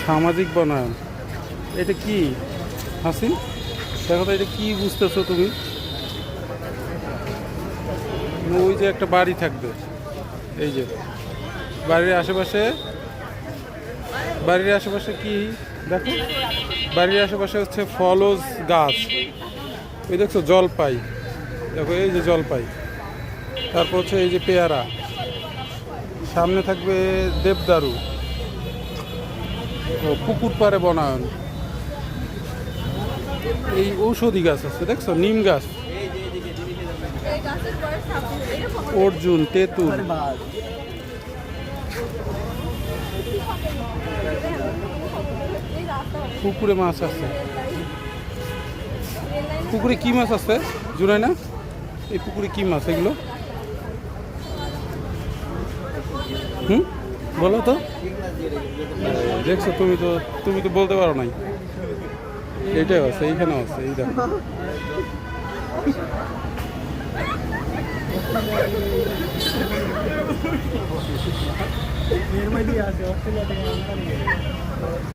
সামাজিক বনায়ন, এটা কি হাসিন? দেখো তো এটা কি বুঝতেছো তুমি? ওই যে একটা বাড়ি থাকবে, এই যে বাড়ির আশেপাশে কি দেখো, বাড়ির আশেপাশে হচ্ছে ফলজ গাছ। এই দেখছো জলপাই, দেখো এই যে জলপাই, তারপর হচ্ছে এই যে পেয়ারা, সামনে থাকবে দেবদারু, ও পুকুর পাড়ে বনায়ন, এই ঔষধি গাছ আছে দেখছো, নিম গাছ, অর্জুন, তেঁতুল, পুকুরে মাছ আছে। পুকুরে কি মাছ আছে জুড়াই না? এই পুকুরে কি মাছ এগুলো? বলো তো। দেখছো তুমি তো বলতে পারো নাই। এইটাই আছে, এইখানেও আছে, এই দেখো।